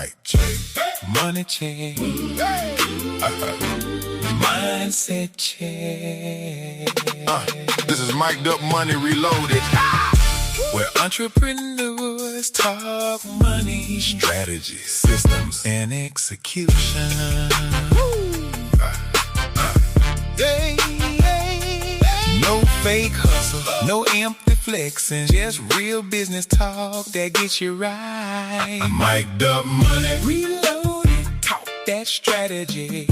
Mic check. Money check. Mindset check. This is Mic'd Up Money Reloaded. Where entrepreneurs talk money, Strategy, systems, and execution. No fake hustle, no empty flexing, just real business talk that gets you right. Mic'd Up Money Reloaded, talk that strategy,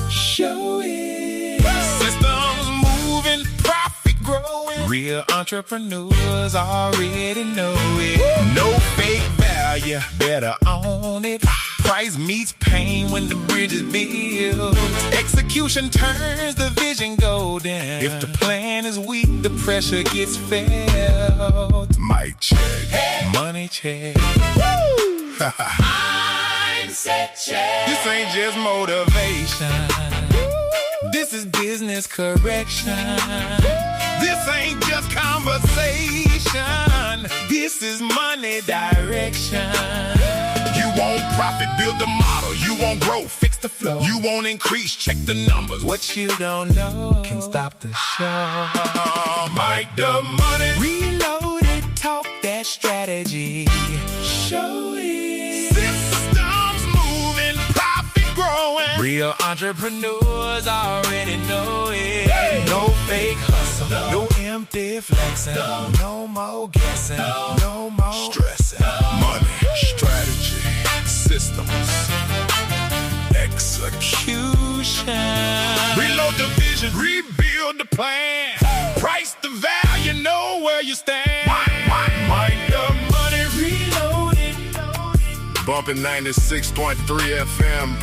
show it. Systems moving, profit growing. Real entrepreneurs already know it. No fake value, better own it. Price meets pain when the bridge is built. Execution turns the vision golden. If the plan is weak, the pressure gets felt. Mic check. Money check. Mindset check. This ain't just motivation. This is business correction. This ain't just conversation. This is money direction. You want profit, build the model. You want growth, fix the flow. You want increase, check the numbers. What you don't know can stop the show. Mic'd Up Money Reloaded, talk that strategy, show it. Systems moving, profit growing. Real entrepreneurs already know it. No fake hustle, no empty flexing, no more guessing, no more Stressing, money, strategy, systems, execution. reload the vision, rebuild the plan. Price the value, know where you stand. Mic'd Up Money Reloaded. bumping 96.3 FM.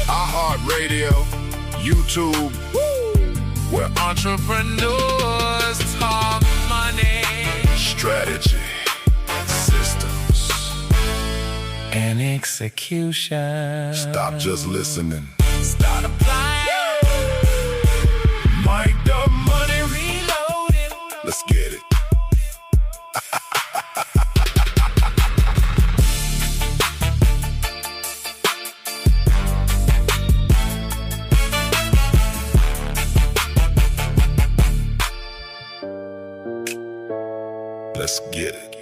iHeartRadio, YouTube. Where entrepreneurs talk money, Strategy, systems. and execution. Stop just listening. Start applying. Mic'd Up Money, Reloaded. let's get it. Let's get it.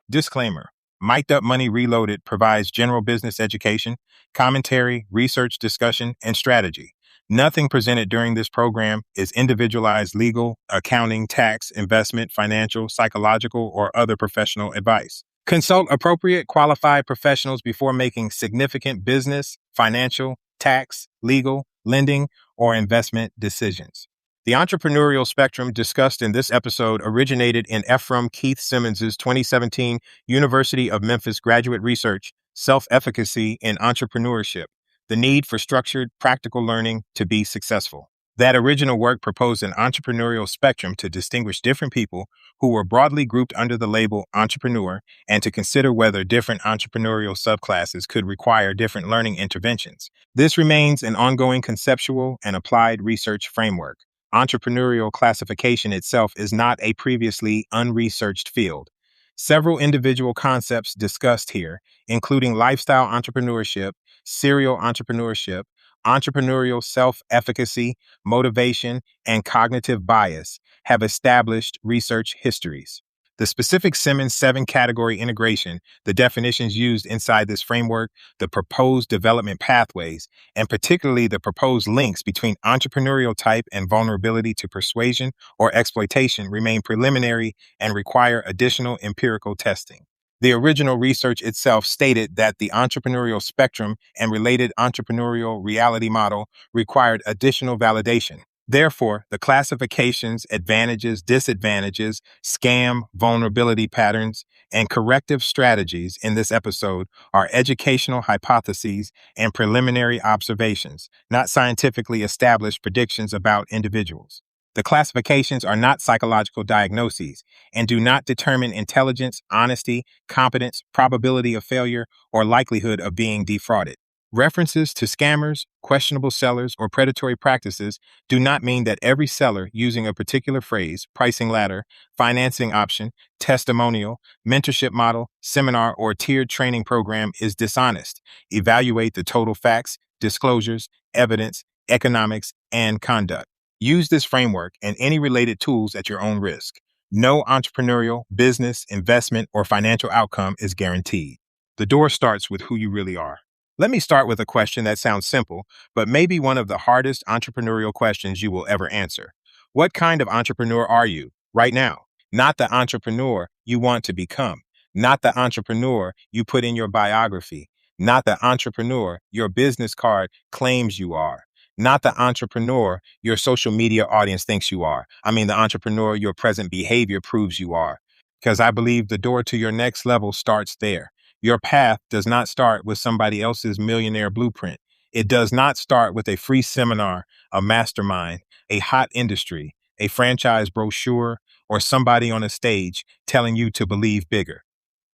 Disclaimer. Mic'd Up Money Reloaded provides general business education, commentary, research discussion, and strategy. Nothing presented during this program is individualized legal, accounting, tax, investment, financial, psychological, or other professional advice. Consult appropriate qualified professionals before making significant business, financial, tax, legal, lending, or investment decisions. The entrepreneurial spectrum discussed in this episode originated in Efrem Keith Simmons' 2017 University of Memphis graduate research, Self-Efficacy in Entrepreneurship, the need for structured, practical learning to be successful. That original work proposed an entrepreneurial spectrum to distinguish different people who were broadly grouped under the label entrepreneur and to consider whether different entrepreneurial subclasses could require different learning interventions. This remains an ongoing conceptual and applied research framework. Entrepreneurial classification itself is not a previously unresearched field. Several individual concepts discussed here, including lifestyle entrepreneurship, serial entrepreneurship, entrepreneurial self-efficacy, motivation, and cognitive bias, have established research histories. The specific Simmons 7-category integration, the definitions used inside this framework, the proposed development pathways, and particularly the proposed links between entrepreneurial type and vulnerability to persuasion or exploitation remain preliminary and require additional empirical testing. The original research itself stated that the entrepreneurial spectrum and related entrepreneurial reality model required additional validation. Therefore, the classifications, advantages, disadvantages, scam, vulnerability patterns, and corrective strategies in this episode are educational hypotheses and preliminary observations, not scientifically established predictions about individuals. The classifications are not psychological diagnoses and do not determine intelligence, honesty, competence, probability of failure, or likelihood of being defrauded. References to scammers, questionable sellers, or predatory practices do not mean that every seller using a particular phrase, pricing ladder, financing option, testimonial, mentorship model, seminar, or tiered training program is dishonest. Evaluate the total facts, disclosures, evidence, economics, and conduct. Use this framework and any related tools at your own risk. No entrepreneurial, business, investment, or financial outcome is guaranteed. The door starts with who you really are. Let me start with a question that sounds simple, but maybe one of the hardest entrepreneurial questions you will ever answer. What kind of entrepreneur are you right now? Not the entrepreneur you want to become, not the entrepreneur you put in your biography, not the entrepreneur your business card claims you are, not the entrepreneur your social media audience thinks you are. I mean, the entrepreneur your present behavior proves you are. Because I believe the door to your next level starts there. Your path does not start with somebody else's millionaire blueprint. It does not start with a free seminar, a mastermind, a hot industry, a franchise brochure, or somebody on a stage telling you to believe bigger.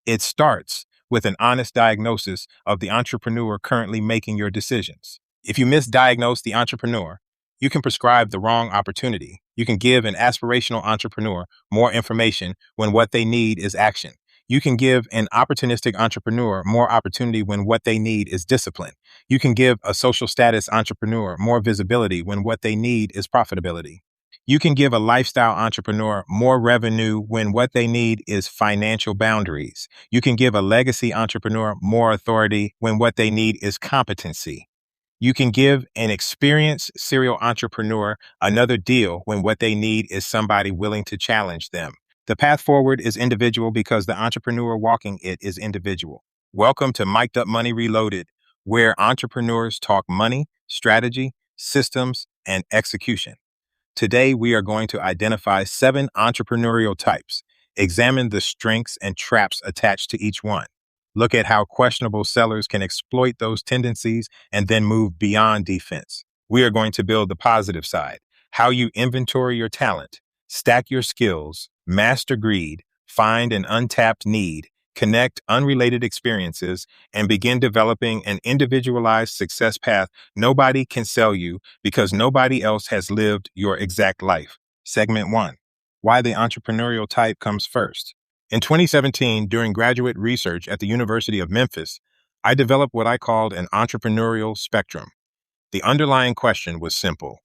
It starts with an honest diagnosis of the entrepreneur currently making your decisions. If you misdiagnose the entrepreneur, you can prescribe the wrong opportunity. You can give an aspirational entrepreneur more information when what they need is action. You can give an opportunistic entrepreneur more opportunity when what they need is discipline. You can give a social status entrepreneur more visibility when what they need is profitability. You can give a lifestyle entrepreneur more revenue when what they need is financial boundaries. You can give a legacy entrepreneur more authority when what they need is competency. You can give an experienced serial entrepreneur another deal when what they need is somebody willing to challenge them. The path forward is individual because the entrepreneur walking it is individual. Welcome to Mic'd Up Money Reloaded, where entrepreneurs talk money, strategy, systems, and execution. Today, we are going to identify 7 entrepreneurial types, examine the strengths and traps attached to each one. Look at how questionable sellers can exploit those tendencies and then move beyond defense. We are going to build the positive side, how you inventory your talent, stack your skills, master greed, find an untapped need, connect unrelated experiences, and begin developing an individualized success path nobody can sell you because nobody else has lived your exact life. Segment 1. Why the entrepreneurial type comes first. In 2017, during graduate research at the University of Memphis, I developed what I called an entrepreneurial spectrum. The underlying question was simple.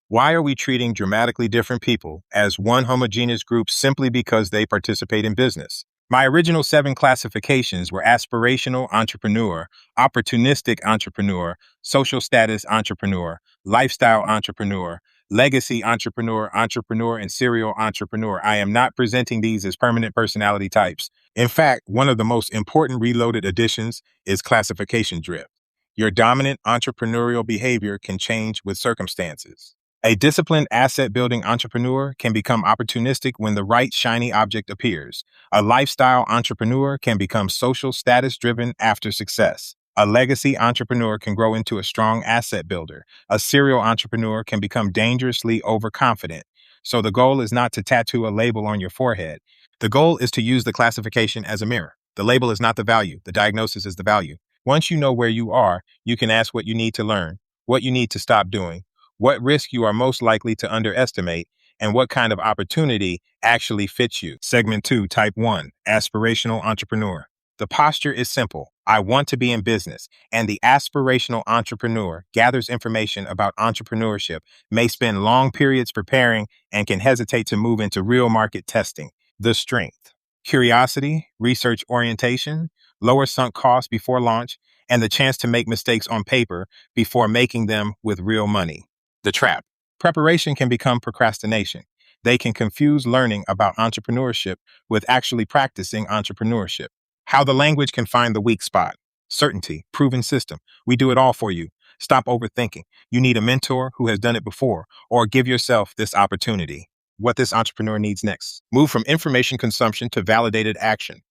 Why are we treating dramatically different people as one homogeneous group simply because they participate in business? My original 7 classifications were aspirational entrepreneur, opportunistic entrepreneur, social status entrepreneur, lifestyle entrepreneur, legacy entrepreneur, entrepreneur, and serial entrepreneur. I am not presenting these as permanent personality types. In fact, one of the most important reloaded additions is classification drift. Your dominant entrepreneurial behavior can change with circumstances. A disciplined asset-building entrepreneur can become opportunistic when the right shiny object appears. A lifestyle entrepreneur can become social status-driven after success. A legacy entrepreneur can grow into a strong asset builder. A serial entrepreneur can become dangerously overconfident. So the goal is not to tattoo a label on your forehead. The goal is to use the classification as a mirror. The label is not the value. The diagnosis is the value. Once you know where you are, you can ask what you need to learn, what you need to stop doing, what risk you are most likely to underestimate, and what kind of opportunity actually fits you. Segment 2, Type 1, Aspirational Entrepreneur. The posture is simple. I want to be in business, and the aspirational entrepreneur gathers information about entrepreneurship, may spend long periods preparing, and can hesitate to move into real market testing. The strength: curiosity, research orientation, lower sunk costs before launch, and the chance to make mistakes on paper before making them with real money. The trap: preparation can become procrastination. They can confuse learning about entrepreneurship with actually practicing entrepreneurship. How the language can find the weak spot: certainty, proven system. We do it all for you. Stop overthinking. You need a mentor who has done it before, or give yourself this opportunity. What this entrepreneur needs next: move from information consumption to validated action.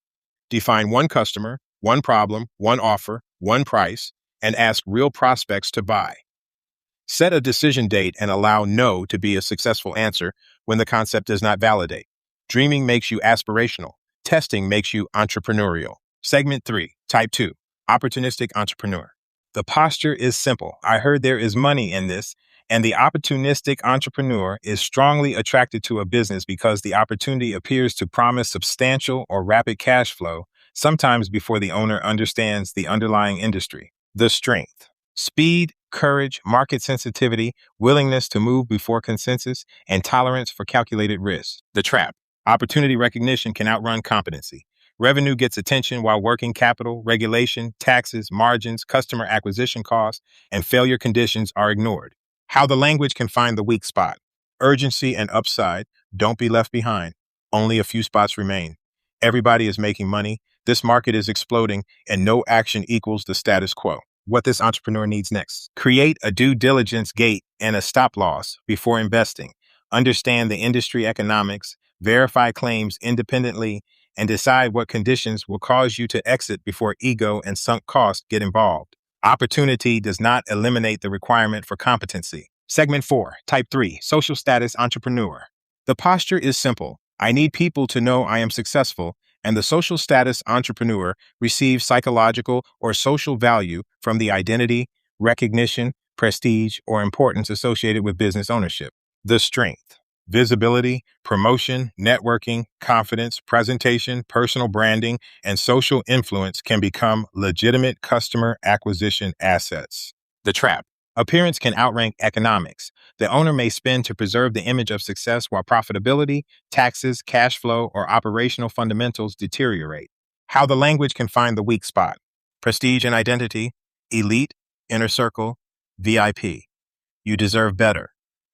Define one customer, one problem, one offer, one price, and ask real prospects to buy. Set a decision date and allow no to be a successful answer when the concept does not validate. Dreaming makes you aspirational. Testing makes you entrepreneurial. Segment 3, Type 2, Opportunistic Entrepreneur. The posture is simple. I heard there is money in this, and the opportunistic entrepreneur is strongly attracted to a business because the opportunity appears to promise substantial or rapid cash flow, sometimes before the owner understands the underlying industry. The strength: speed, courage, market sensitivity, willingness to move before consensus, and tolerance for calculated risk. The trap: opportunity recognition can outrun competency. Revenue gets attention while working capital, regulation, taxes, margins, customer acquisition costs, and failure conditions are ignored. How the language can find the weak spot: urgency and upside. Don't be left behind. Only a few spots remain. Everybody is making money. This market is exploding, and no action equals the status quo. What this entrepreneur needs next: create a due diligence gate and a stop loss before investing. Understand the industry economics, verify claims independently, and decide what conditions will cause you to exit before ego and sunk costs get involved. Opportunity does not eliminate the requirement for competency. Segment 4, Type 3, Social Status Entrepreneur. The posture is simple. I need people to know I am successful, and the social status entrepreneur receives psychological or social value from the identity, recognition, prestige, or importance associated with business ownership. The strength: visibility, promotion, networking, confidence, presentation, personal branding, and social influence can become legitimate customer acquisition assets. The trap: appearance can outrank economics. The owner may spend to preserve the image of success while profitability, taxes, cash flow, or operational fundamentals deteriorate. How the language can find the weak spot: prestige and identity, elite, inner circle, VIP. You deserve better.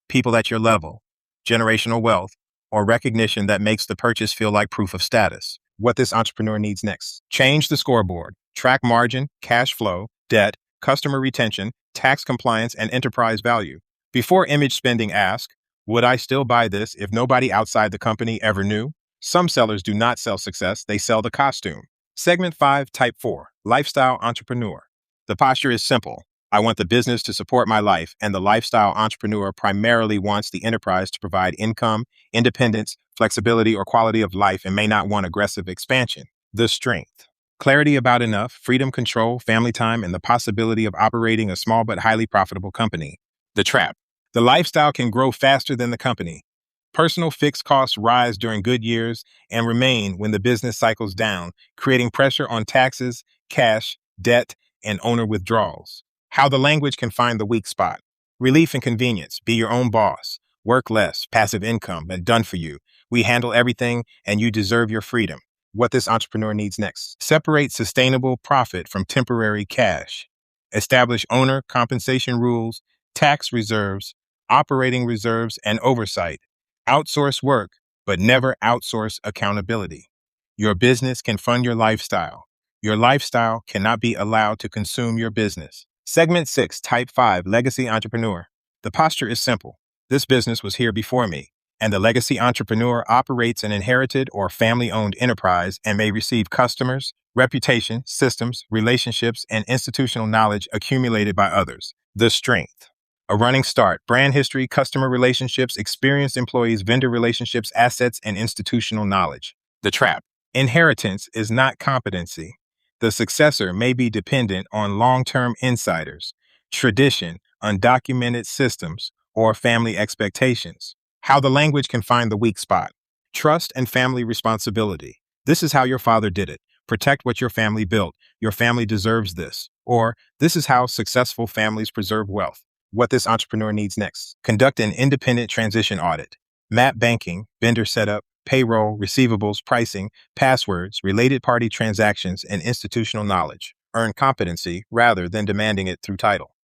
People at your level, generational wealth, or recognition that makes the purchase feel like proof of status. What this entrepreneur needs next: change the scoreboard, track margin, cash flow, debt, customer retention, tax compliance, and enterprise value. Before image spending, ask, would I still buy this if nobody outside the company ever knew? Some sellers do not sell success, they sell the costume. Segment 5, Type 4, Lifestyle Entrepreneur. The posture is simple. I want the business to support my life, and the lifestyle entrepreneur primarily wants the enterprise to provide income, independence, flexibility, or quality of life, and may not want aggressive expansion. The strength: clarity about enough, freedom, control, family time, and the possibility of operating a small but highly profitable company. The trap: the lifestyle can grow faster than the company. Personal fixed costs rise during good years and remain when the business cycles down, creating pressure on taxes, cash, debt, and owner withdrawals. How the language can find the weak spot: relief and convenience. Be your own boss. Work less, passive income, but done for you. We handle everything, and you deserve your freedom. What this entrepreneur needs next: separate sustainable profit from temporary cash. Establish owner compensation rules, tax reserves, operating reserves, and oversight. Outsource work, but never outsource accountability. Your business can fund your lifestyle. Your lifestyle cannot be allowed to consume your business. Segment 6, Type 5, Legacy Entrepreneur. The posture is simple. This business was here before me, and the legacy entrepreneur operates an inherited or family-owned enterprise and may receive customers, reputation, systems, relationships, and institutional knowledge accumulated by others. The strength: a running start, brand history, customer relationships, experienced employees, vendor relationships, assets, and institutional knowledge. The trap: inheritance is not competency. The successor may be dependent on long-term insiders, tradition, undocumented systems, or family expectations. How the language can find the weak spot: trust and family responsibility. This is how your father did it. Protect what your family built. Your family deserves this. Or, this is how successful families preserve wealth. What this entrepreneur needs next: conduct an independent transition audit. Map banking, vendor setup, payroll, receivables, pricing, passwords, related party transactions, and institutional knowledge. Earn competency rather than demanding it through title.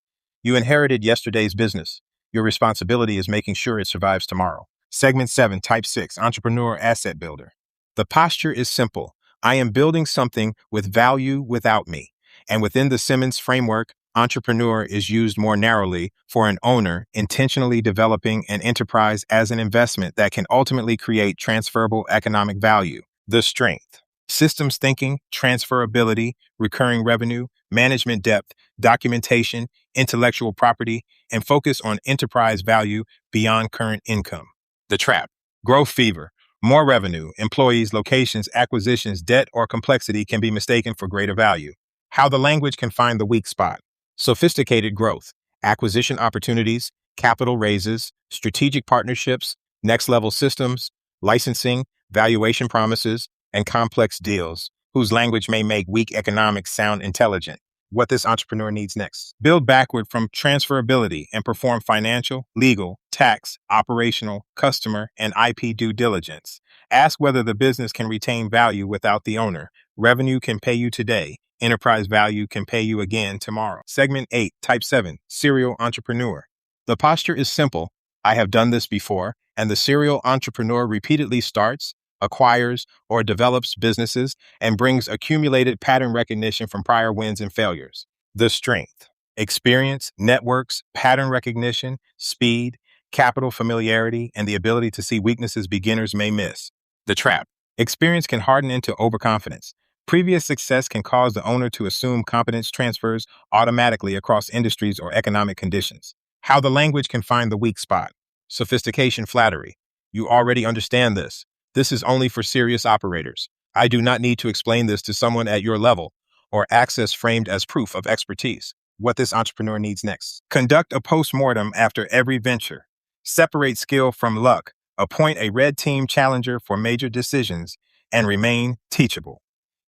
You inherited yesterday's business. Your responsibility is making sure it survives tomorrow. Segment 7, Type 6, Entrepreneur Asset Builder. The posture is simple. I am building something with value without me. And within the Simmons framework, entrepreneur is used more narrowly for an owner intentionally developing an enterprise as an investment that can ultimately create transferable economic value. The strength: systems thinking, transferability, recurring revenue, management depth, documentation, intellectual property, and focus on enterprise value beyond current income. The trap: growth fever. More revenue, employees, locations, acquisitions, debt, or complexity can be mistaken for greater value. How the language can find the weak spot: Sophisticated growth, acquisition opportunities, capital raises, strategic partnerships, next-level systems, licensing, valuation promises, and complex deals, whose language may make weak economics sound intelligent. What this entrepreneur needs next. Build backward from transferability and perform financial, legal, tax, operational, customer, and IP due diligence. Ask whether the business can retain value without the owner. Revenue can pay you today. Enterprise value can pay you again tomorrow. Segment 8, Type 7, Serial Entrepreneur. The posture is simple. I have done this before, and the serial entrepreneur repeatedly starts, acquires, or develops businesses and brings accumulated pattern recognition from prior wins and failures. The strength: experience, networks, pattern recognition, speed, capital familiarity, and the ability to see weaknesses beginners may miss. The trap: experience can harden into overconfidence. Previous success can cause the owner to assume competence transfers automatically across industries or economic conditions. How the language can find the weak spot. Sophistication flattery. You already understand this. This is only for serious operators. I do not need to explain this to someone at your level, or access framed as proof of expertise. What this entrepreneur needs next. Conduct a post-mortem after every venture. Separate skill from luck. Appoint a red team challenger for major decisions and remain teachable.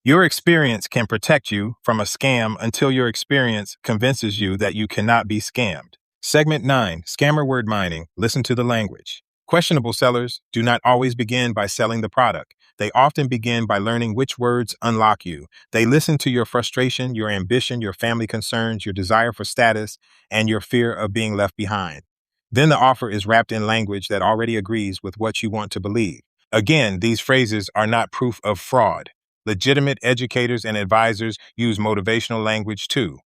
Your experience can protect you from a scam until your experience convinces you that you cannot be scammed. Segment 9, Scammer Word Mining. Listen to the language. Questionable sellers do not always begin by selling the product. They often begin by learning which words unlock you. They listen to your frustration, your ambition, your family concerns, your desire for status, and your fear of being left behind. Then the offer is wrapped in language that already agrees with what you want to believe. Again, these phrases are not proof of fraud. Legitimate educators and advisors use motivational language too.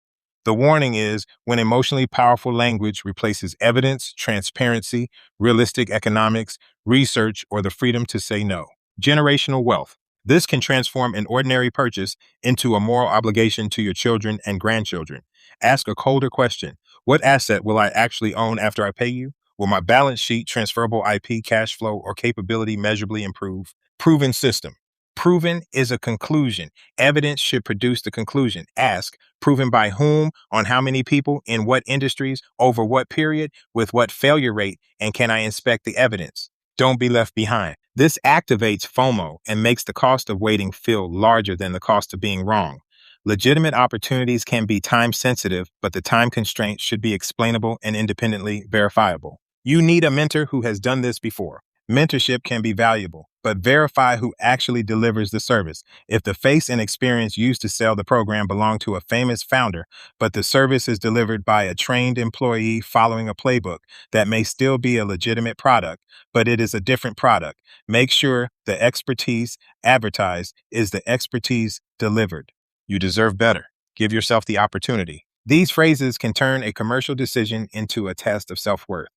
The warning is when emotionally powerful language replaces evidence, transparency, realistic economics, research, or the freedom to say no. Generational wealth. This can transform an ordinary purchase into a moral obligation to your children and grandchildren. Ask a colder question. What asset will I actually own after I pay you? Will my balance sheet, transferable IP, cash flow, or capability measurably improve? Proven system. Proven is a conclusion. Evidence should produce the conclusion. Ask, proven by whom, on how many people, in what industries, over what period, with what failure rate, and can I inspect the evidence? Don't be left behind. This activates FOMO and makes the cost of waiting feel larger than the cost of being wrong. Legitimate opportunities can be time sensitive, but the time constraint should be explainable and independently verifiable. You need a mentor who has done this before. Mentorship can be valuable, but verify who actually delivers the service. If the face and experience used to sell the program belong to a famous founder, but the service is delivered by a trained employee following a playbook, that may still be a legitimate product, but it is a different product. Make sure the expertise advertised is the expertise delivered. You deserve better. Give yourself the opportunity. These phrases can turn a commercial decision into a test of self-worth.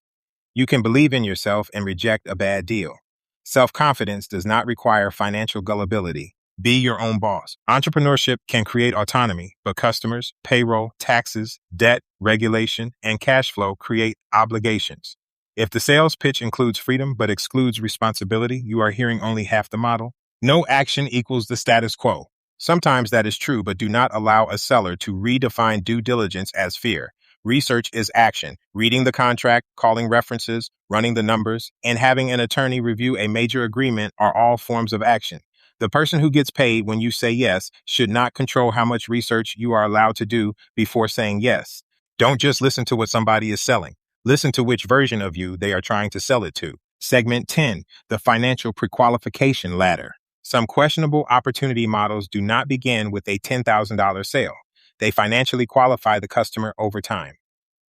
You can believe in yourself and reject a bad deal. Self-confidence does not require financial gullibility. Be your own boss. Entrepreneurship can create autonomy, but customers, payroll, taxes, debt, regulation, and cash flow create obligations. If the sales pitch includes freedom but excludes responsibility, you are hearing only half the model. No action equals the status quo. Sometimes that is true, but do not allow a seller to redefine due diligence as fear. Research is action. Reading the contract, calling references, running the numbers, and having an attorney review a major agreement are all forms of action. The person who gets paid when you say yes should not control how much research you are allowed to do before saying yes. Don't just listen to what somebody is selling. Listen to which version of you they are trying to sell it to. Segment 10, the financial prequalification ladder. Some questionable opportunity models do not begin with a $10,000 sale. They financially qualify the customer over time.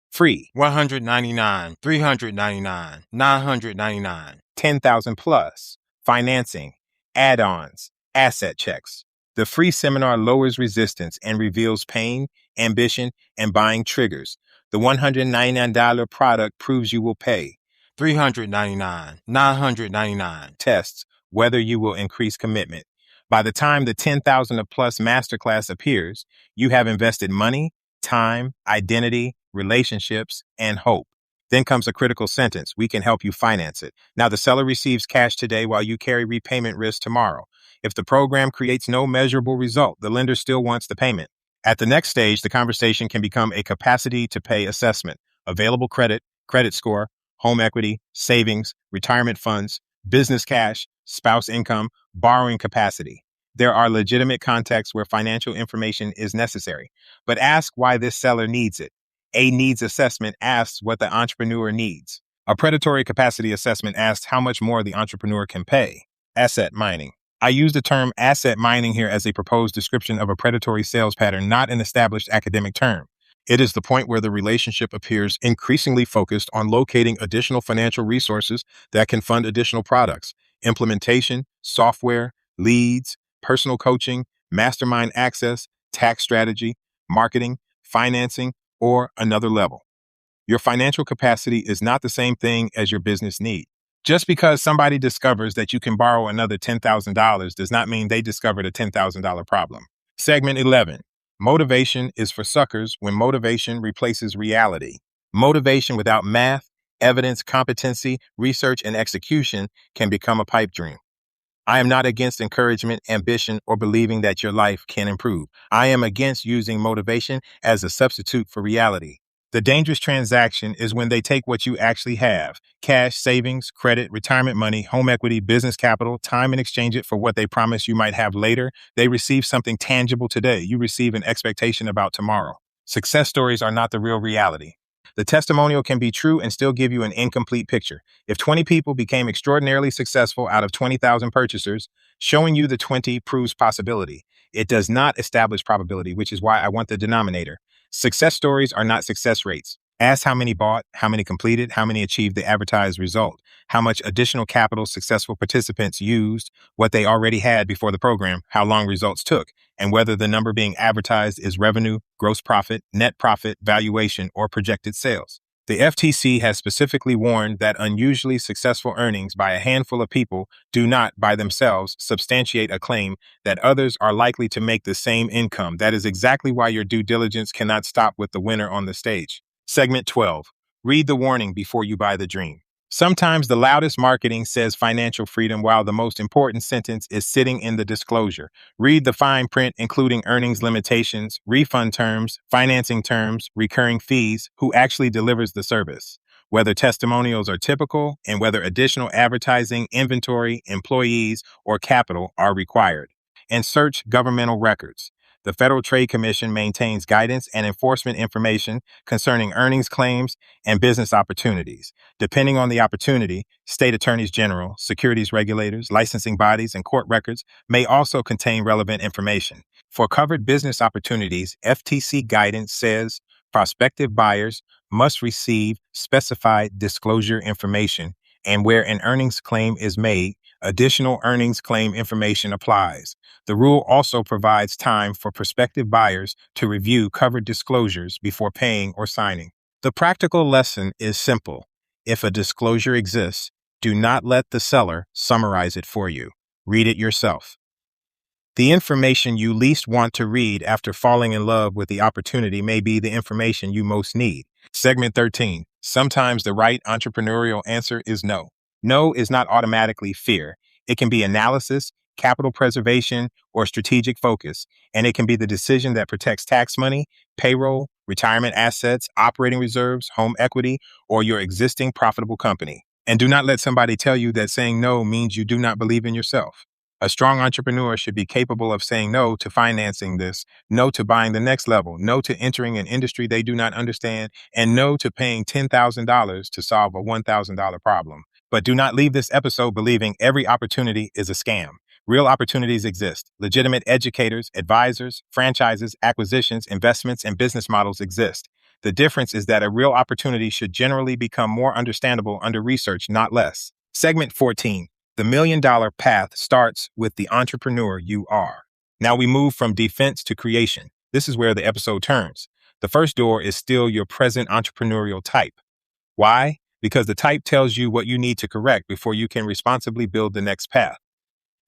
Free, $199, $399, $999, $10,000 plus. Financing, add-ons, asset checks. The free seminar lowers resistance and reveals pain, ambition, and buying triggers. The $199 product proves you will pay. $399, $999 tests whether you will increase commitment. By the time the $10,000 plus masterclass appears, you have invested money, time, identity, relationships, and hope. Then comes a critical sentence. We can help you finance it. Now the seller receives cash today while you carry repayment risk tomorrow. If the program creates no measurable result, the lender still wants the payment. At the next stage, the conversation can become a capacity to pay assessment, available credit, credit score, home equity, savings, retirement funds, business cash, spouse income, borrowing capacity. There are legitimate contexts where financial information is necessary, but ask why this seller needs it. A needs assessment asks what the entrepreneur needs. A predatory capacity assessment asks how much more the entrepreneur can pay. Asset mining. I use the term asset mining here as a proposed description of a predatory sales pattern, not an established academic term. It is the point where the relationship appears increasingly focused on locating additional financial resources that can fund additional products, implementation, software, leads, personal coaching, mastermind access, tax strategy, marketing, financing, or another level. Your financial capacity is not the same thing as your business need. Just because somebody discovers that you can borrow another $10,000 does not mean they discovered a $10,000 problem. Segment 11. Motivation is for suckers when motivation replaces reality. Motivation without math, evidence, competency, research, and execution can become a pipe dream. I am not against encouragement, ambition, or believing that your life can improve. I am against using motivation as a substitute for reality. The dangerous transaction is when they take what you actually have, cash, savings, credit, retirement money, home equity, business capital, time, and exchange it for what they promise you might have later. They receive something tangible today. You receive an expectation about tomorrow. Success stories are not the real reality. The testimonial can be true and still give you an incomplete picture. If 20 people became extraordinarily successful out of 20,000 purchasers, showing you the 20 proves possibility. It does not establish probability, which is why I want the denominator. Success stories are not success rates. Ask how many bought, how many completed, how many achieved the advertised result, how much additional capital successful participants used, what they already had before the program, how long results took, and whether the number being advertised is revenue, gross profit, net profit, valuation, or projected sales. The FTC has specifically warned that unusually successful earnings by a handful of people do not, by themselves, substantiate a claim that others are likely to make the same income. That is exactly why your due diligence cannot stop with the winner on the stage. Segment 12. Read the warning before you buy the dream. Sometimes the loudest marketing says financial freedom, while the most important sentence is sitting in the disclosure. Read the fine print, including earnings limitations, refund terms, financing terms, recurring fees, who actually delivers the service, whether testimonials are typical, and whether additional advertising, inventory, employees, or capital are required. And search governmental records. The Federal Trade Commission maintains guidance and enforcement information concerning earnings claims and business opportunities. Depending on the opportunity, state attorneys general, securities regulators, licensing bodies, and court records may also contain relevant information. For covered business opportunities, FTC guidance says prospective buyers must receive specified disclosure information, and where an earnings claim is made, additional earnings claim information applies. The rule also provides time for prospective buyers to review covered disclosures before paying or signing. The practical lesson is simple. If a disclosure exists, do not let the seller summarize it for you. Read it yourself. The information you least want to read after falling in love with the opportunity may be the information you most need. Segment 13. Sometimes the right entrepreneurial answer is no. No is not automatically fear. It can be analysis, capital preservation, or strategic focus, and it can be the decision that protects tax money, payroll, retirement assets, operating reserves, home equity, or your existing profitable company. And do not let somebody tell you that saying no means you do not believe in yourself. A strong entrepreneur should be capable of saying no to financing this, no to buying the next level, no to entering an industry they do not understand, and no to paying $10,000 to solve a $1,000 problem. But do not leave this episode believing every opportunity is a scam. Real opportunities exist. Legitimate educators, advisors, franchises, acquisitions, investments, and business models exist. The difference is that a real opportunity should generally become more understandable under research, not less. Segment 14. The $1 million path starts with the entrepreneur you are. Now we move from defense to creation. This is where the episode turns. The first door is still your present entrepreneurial type. Why? Because the type tells you what you need to correct before you can responsibly build the next path.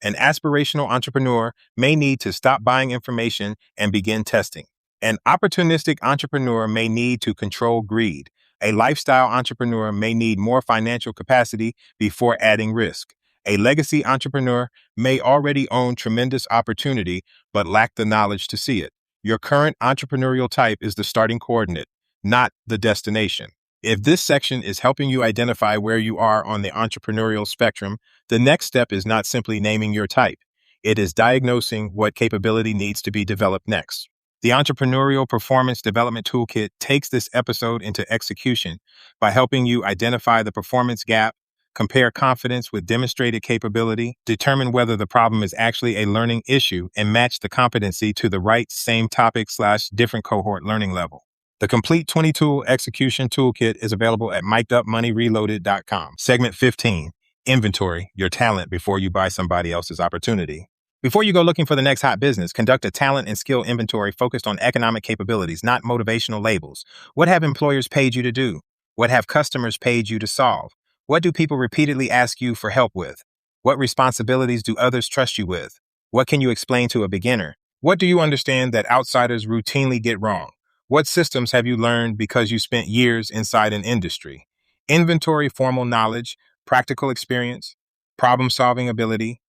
An aspirational entrepreneur may need to stop buying information and begin testing. An opportunistic entrepreneur may need to control greed. A lifestyle entrepreneur may need more financial capacity before adding risk. A legacy entrepreneur may already own tremendous opportunity but lack the knowledge to see it. Your current entrepreneurial type is the starting coordinate, not the destination. If this section is helping you identify where you are on the entrepreneurial spectrum, the next step is not simply naming your type. It is diagnosing what capability needs to be developed next. The Entrepreneurial Performance Development Toolkit takes this episode into execution by helping you identify the performance gap, compare confidence with demonstrated capability, determine whether the problem is actually a learning issue, and match the competency to the right same topic/different cohort learning level. The complete 20-tool execution toolkit is available at mic'dupmoneyreloaded.com. Segment 15, Inventory your talent before you buy somebody else's opportunity. Before you go looking for the next hot business, conduct a talent and skill inventory focused on economic capabilities, not motivational labels. What have employers paid you to do? What have customers paid you to solve? What do people repeatedly ask you for help with? What responsibilities do others trust you with? What can you explain to a beginner? What do you understand that outsiders routinely get wrong? What systems have you learned because you spent years inside an industry? Inventory formal knowledge, practical experience, problem-solving ability,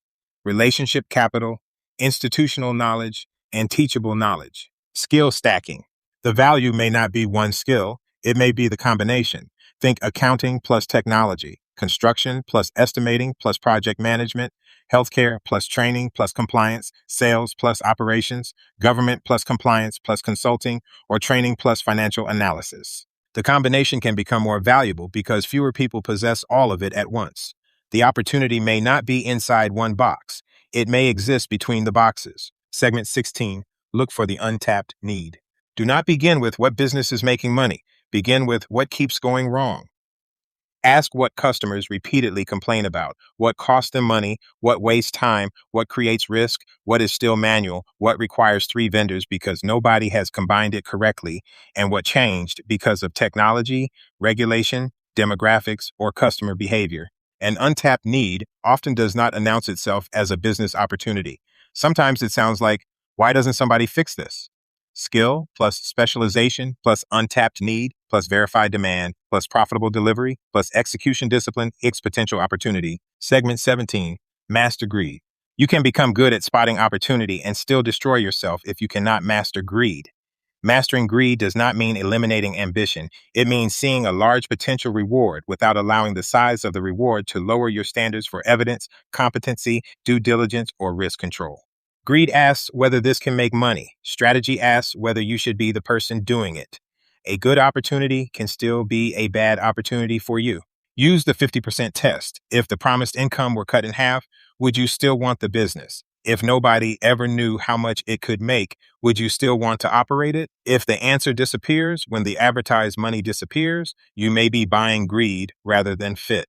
relationship capital, institutional knowledge, and teachable knowledge. Skill stacking. The value may not be one skill, it may be the combination. Think accounting plus technology, construction plus estimating plus project management, healthcare plus training plus compliance, sales plus operations, government plus compliance plus consulting, or training plus financial analysis. The combination can become more valuable because fewer people possess all of it at once. The opportunity may not be inside one box. It may exist between the boxes. Segment 16, look for the untapped need. Do not begin with what business is making money. Begin with what keeps going wrong. Ask what customers repeatedly complain about, what costs them money, what wastes time, what creates risk, what is still manual, what requires 3 vendors because nobody has combined it correctly, and what changed because of technology, regulation, demographics, or customer behavior. An untapped need often does not announce itself as a business opportunity. Sometimes it sounds like, why doesn't somebody fix this? Skill plus specialization plus untapped need plus verified demand plus profitable delivery plus execution discipline equals potential opportunity. Segment 17, master greed. You can become good at spotting opportunity and still destroy yourself if you cannot master greed. Mastering greed does not mean eliminating ambition. It means seeing a large potential reward without allowing the size of the reward to lower your standards for evidence, competency, due diligence, or risk control. Greed asks whether this can make money. Strategy asks whether you should be the person doing it. A good opportunity can still be a bad opportunity for you. Use the 50% test. If the promised income were cut in half, would you still want the business? If nobody ever knew how much it could make, would you still want to operate it? If the answer disappears when the advertised money disappears, you may be buying greed rather than fit.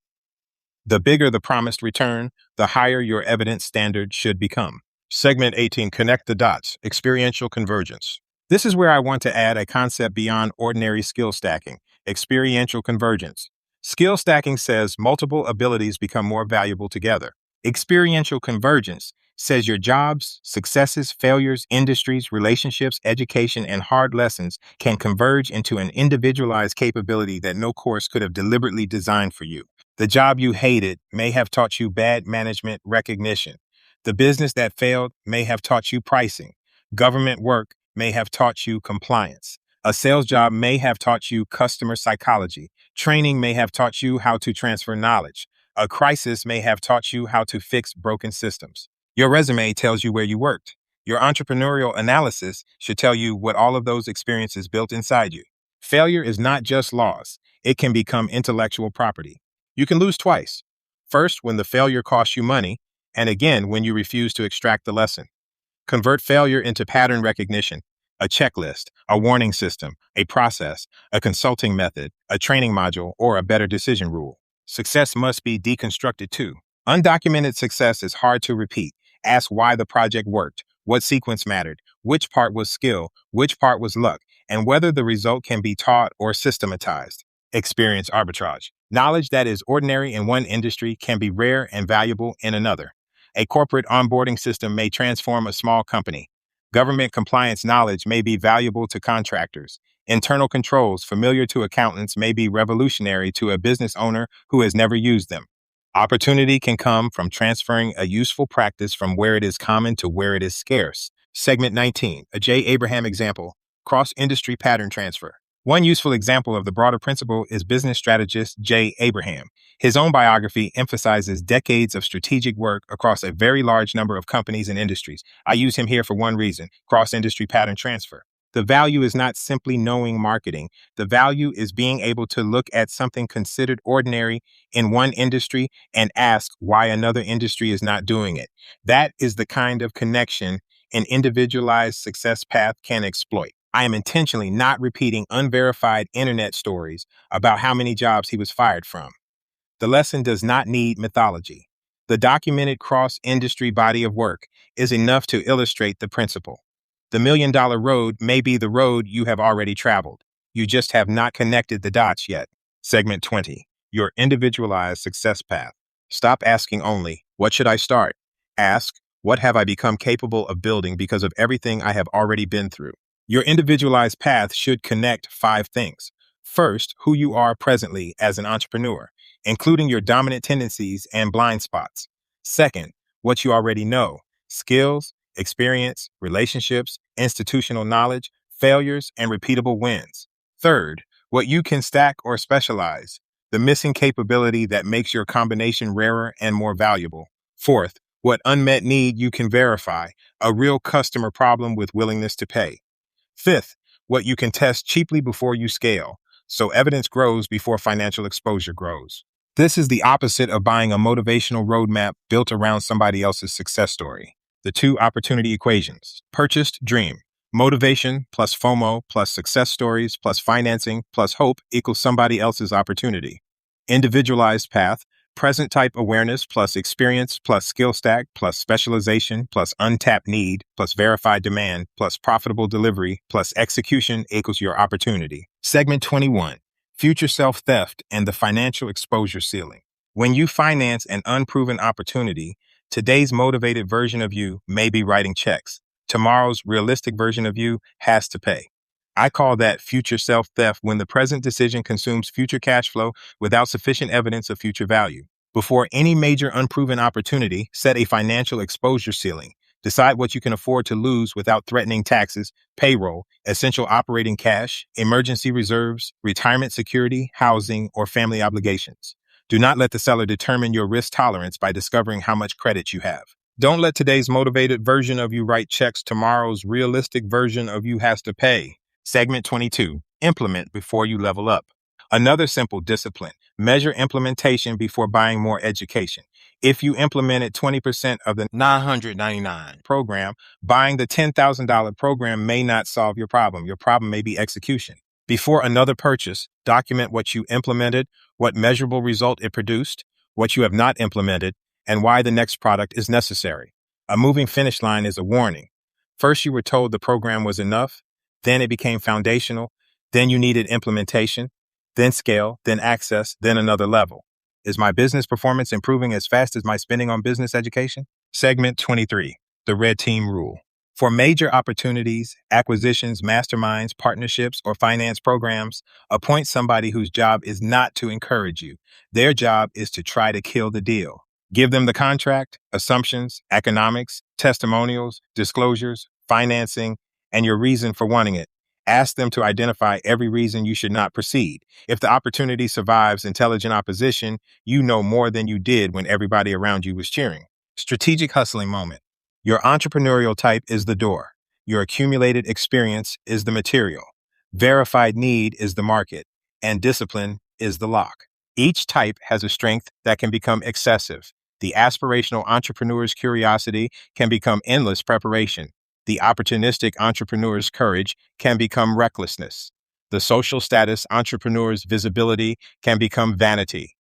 The bigger the promised return, the higher your evidence standard should become. Segment 18, connect the dots, experiential convergence. This is where I want to add a concept beyond ordinary skill stacking, experiential convergence. Skill stacking says multiple abilities become more valuable together. Experiential convergence says your jobs, successes, failures, industries, relationships, education, and hard lessons can converge into an individualized capability that no course could have deliberately designed for you. The job you hated may have taught you bad management recognition. The business that failed may have taught you pricing. Government work may have taught you compliance. A sales job may have taught you customer psychology. Training may have taught you how to transfer knowledge. A crisis may have taught you how to fix broken systems. Your resume tells you where you worked. Your entrepreneurial analysis should tell you what all of those experiences built inside you. Failure is not just loss. It can become intellectual property. You can lose twice. First, when the failure costs you money, and again when you refuse to extract the lesson. Convert failure into pattern recognition, a checklist, a warning system, a process, a consulting method, a training module, or a better decision rule. Success must be deconstructed too. Undocumented success is hard to repeat. Ask why the project worked, what sequence mattered, which part was skill, which part was luck, and whether the result can be taught or systematized. Experience arbitrage. Knowledge that is ordinary in one industry can be rare and valuable in another. A corporate onboarding system may transform a small company. Government compliance knowledge may be valuable to contractors. Internal controls familiar to accountants may be revolutionary to a business owner who has never used them. Opportunity can come from transferring a useful practice from where it is common to where it is scarce. Segment 19, a J. Abraham example, cross-industry pattern transfer. One useful example of the broader principle is business strategist J. Abraham. His own biography emphasizes decades of strategic work across a very large number of companies and industries. I use him here for one reason, cross-industry pattern transfer. The value is not simply knowing marketing. The value is being able to look at something considered ordinary in one industry and ask why another industry is not doing it. That is the kind of connection an individualized success path can exploit. I am intentionally not repeating unverified internet stories about how many jobs he was fired from. The lesson does not need mythology. The documented cross-industry body of work is enough to illustrate the principle. The million-dollar road may be the road you have already traveled. You just have not connected the dots yet. Segment 20, your individualized success path. Stop asking only, what should I start? Ask, what have I become capable of building because of everything I have already been through? Your individualized path should connect 5 things. First, who you are presently as an entrepreneur, including your dominant tendencies and blind spots. Second, what you already know, skills, experience, relationships, institutional knowledge, failures, and repeatable wins. Third, what you can stack or specialize, the missing capability that makes your combination rarer and more valuable. Fourth, what unmet need you can verify, a real customer problem with willingness to pay. Fifth, what you can test cheaply before you scale, so evidence grows before financial exposure grows. This is the opposite of buying a motivational roadmap built around somebody else's success story. The 2 opportunity equations. Purchased dream. Motivation plus FOMO plus success stories plus financing plus hope equals somebody else's opportunity. Individualized path. Present type awareness plus experience plus skill stack plus specialization plus untapped need plus verified demand plus profitable delivery plus execution equals your opportunity. Segment 21, future self-theft and the financial exposure ceiling. When you finance an unproven opportunity, today's motivated version of you may be writing checks. Tomorrow's realistic version of you has to pay. I call that future self-theft when the present decision consumes future cash flow without sufficient evidence of future value. Before any major unproven opportunity, set a financial exposure ceiling. Decide what you can afford to lose without threatening taxes, payroll, essential operating cash, emergency reserves, retirement security, housing, or family obligations. Do not let the seller determine your risk tolerance by discovering how much credit you have. Don't let today's motivated version of you write checks. Tomorrow's realistic version of you has to pay. Segment 22. Implement before you level up. Another simple discipline. Measure implementation before buying more education. If you implemented 20% of the $999 program, buying the $10,000 program may not solve your problem. Your problem may be execution. Before another purchase, document what you implemented, what measurable result it produced, what you have not implemented, and why the next product is necessary. A moving finish line is a warning. First, you were told the program was enough. Then it became foundational. Then you needed implementation, then scale, then access, then another level. Is my business performance improving as fast as my spending on business education? Segment 23, the red team rule. For major opportunities, acquisitions, masterminds, partnerships, or finance programs, appoint somebody whose job is not to encourage you. Their job is to try to kill the deal. Give them the contract, assumptions, economics, testimonials, disclosures, financing, and your reason for wanting it. Ask them to identify every reason you should not proceed. If the opportunity survives intelligent opposition, you know more than you did when everybody around you was cheering. Strategic hustling moment. Your entrepreneurial type is the door. Your accumulated experience is the material. Verified need is the market. And discipline is the lock. Each type has a strength that can become excessive. The aspirational entrepreneur's curiosity can become endless preparation. The opportunistic entrepreneur's courage can become recklessness. The social status entrepreneur's visibility can become vanity.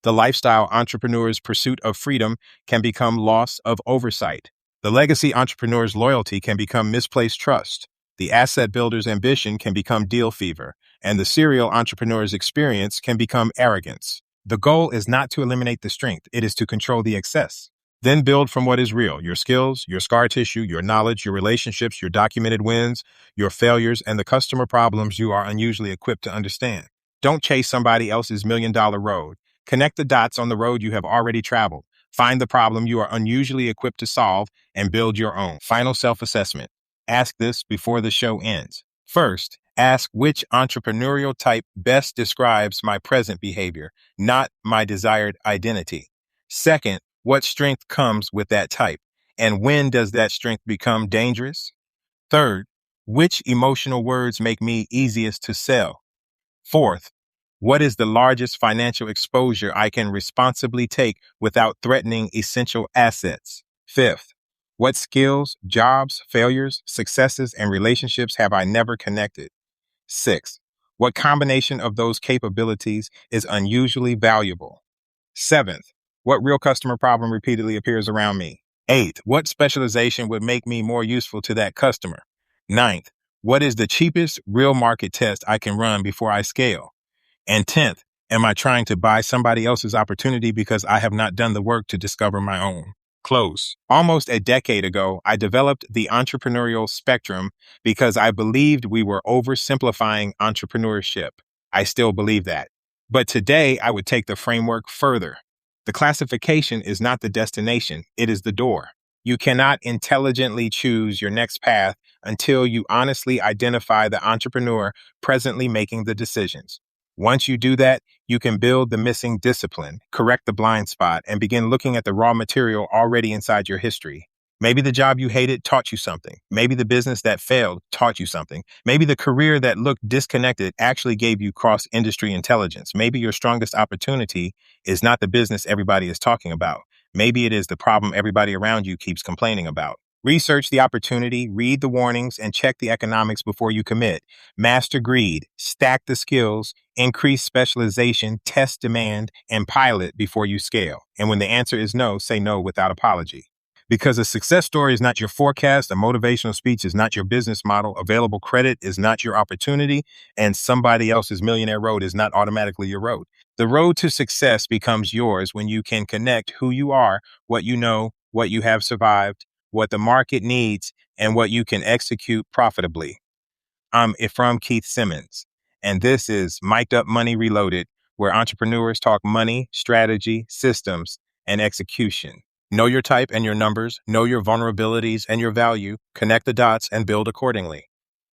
The lifestyle entrepreneur's pursuit of freedom can become loss of oversight. The legacy entrepreneur's loyalty can become misplaced trust. The asset builder's ambition can become deal fever. And the serial entrepreneur's experience can become arrogance. The goal is not to eliminate the strength, it is to control the excess. Then build from what is real, your skills, your scar tissue, your knowledge, your relationships, your documented wins, your failures, and the customer problems you are unusually equipped to understand. Don't chase somebody else's million-dollar road. Connect the dots on the road you have already traveled. Find the problem you are unusually equipped to solve and build your own. Final self-assessment. Ask this before the show ends. First, ask which entrepreneurial type best describes my present behavior, not my desired identity. Second, what strength comes with that type, and when does that strength become dangerous? Third, which emotional words make me easiest to sell? Fourth, what is the largest financial exposure I can responsibly take without threatening essential assets? Fifth, what skills, jobs, failures, successes, and relationships have I never connected? Sixth, what combination of those capabilities is unusually valuable? Seventh, what real customer problem repeatedly appears around me? Eighth, what specialization would make me more useful to that customer? Ninth, what is the cheapest real market test I can run before I scale? And 10th, am I trying to buy somebody else's opportunity because I have not done the work to discover my own? Close. Almost a decade ago, I developed the Entrepreneurial Spectrum because I believed we were oversimplifying entrepreneurship. I still believe that. But today, I would take the framework further. The classification is not the destination, it is the door. You cannot intelligently choose your next path until you honestly identify the entrepreneur presently making the decisions. Once you do that, you can build the missing discipline, correct the blind spot, and begin looking at the raw material already inside your history. Maybe the job you hated taught you something. Maybe the business that failed taught you something. Maybe the career that looked disconnected actually gave you cross-industry intelligence. Maybe your strongest opportunity is not the business everybody is talking about. Maybe it is the problem everybody around you keeps complaining about. Research the opportunity, read the warnings, and check the economics before you commit. Master greed, stack the skills, increase specialization, test demand, and pilot before you scale. And when the answer is no, say no without apology. Because a success story is not your forecast, a motivational speech is not your business model, available credit is not your opportunity, and somebody else's millionaire road is not automatically your road. The road to success becomes yours when you can connect who you are, what you know, what you have survived, what the market needs, and what you can execute profitably. I'm Efrem Keith Simmons, and this is Mic'd Up Money Reloaded, where entrepreneurs talk money, strategy, systems, and execution. Know your type and your numbers, know your vulnerabilities and your value, connect the dots, and build accordingly.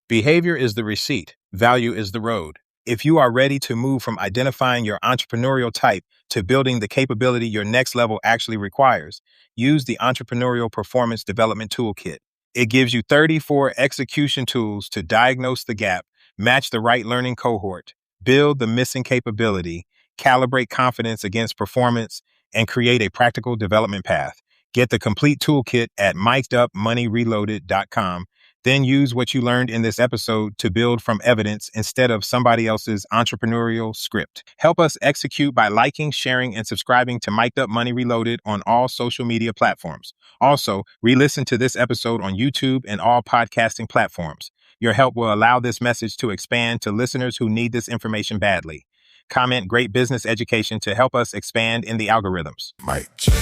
Behavior is the receipt, value is the road. If you are ready to move from identifying your entrepreneurial type to building the capability your next level actually requires, use the Entrepreneurial Performance Development Toolkit. It gives you 34 execution tools to diagnose the gap, match the right learning cohort, build the missing capability, calibrate confidence against performance, and create a practical development path. Get the complete toolkit at mic'dupmoneyreloaded.com. Then use what you learned in this episode to build from evidence instead of somebody else's entrepreneurial script. Help us execute by liking, sharing, and subscribing to Mic'd Up Money Reloaded on all social media platforms. Also, re-listen to this episode on YouTube and all podcasting platforms. Your help will allow this message to expand to listeners who need this information badly. Comment great business education to help us expand in the algorithms. Mic check.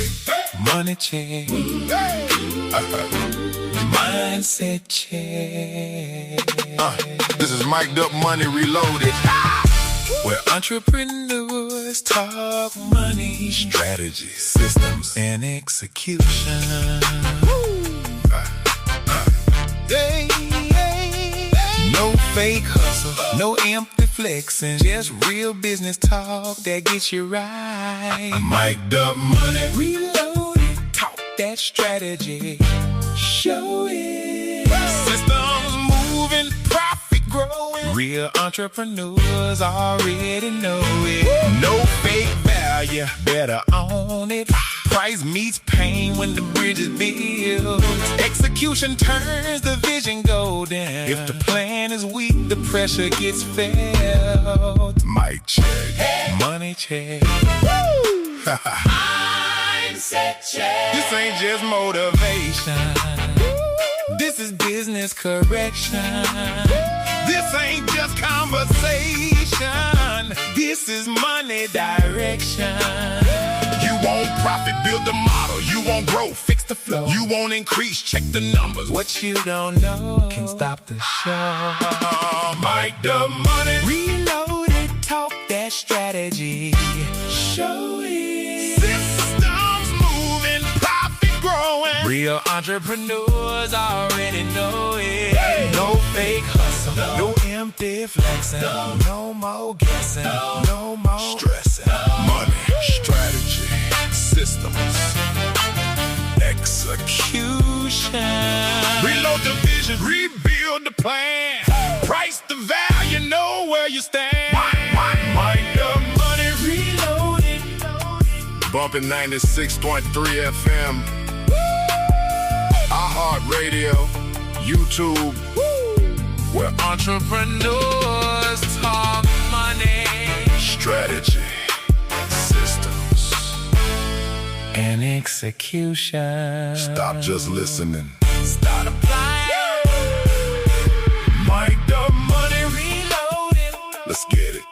Money check. Mindset check. This is Mic'd Up Money Reloaded. Where entrepreneurs talk money, strategy, systems, and execution. No fake hustle, no empty flexing, just real business talk that gets you right. Mic'd Up Money Reloaded, talk that strategy, show it. Systems moving, profit growing. Real entrepreneurs already know it. No fake value, Better own it. Price meets pain when the bridge is built. Execution turns the vision golden. If the plan is weak, the pressure gets felt. mic check. Money check. Mindset check. This ain't just motivation. This is business correction. This ain't just conversation. This is money direction. You want profit, build the model. You want growth, Fix the flow. you want increase, check the numbers. What you don't know can stop the show. Mic'd Up Money Reloaded, talk that strategy. Show it. Systems moving, profit growing. Real entrepreneurs already know it. No fake hustle, no empty flexing, no more guessing, no more stressing. Money, strategy, systems, Execution. reload the vision, rebuild the plan, price the value, know where you stand. Mind the money, Reloaded. bumping 96.3 FM, iHeartRadio, YouTube, Where entrepreneurs talk money strategy, systems. and execution. Stop just listening. Start applying. Mind the money, Reloaded. let's get it.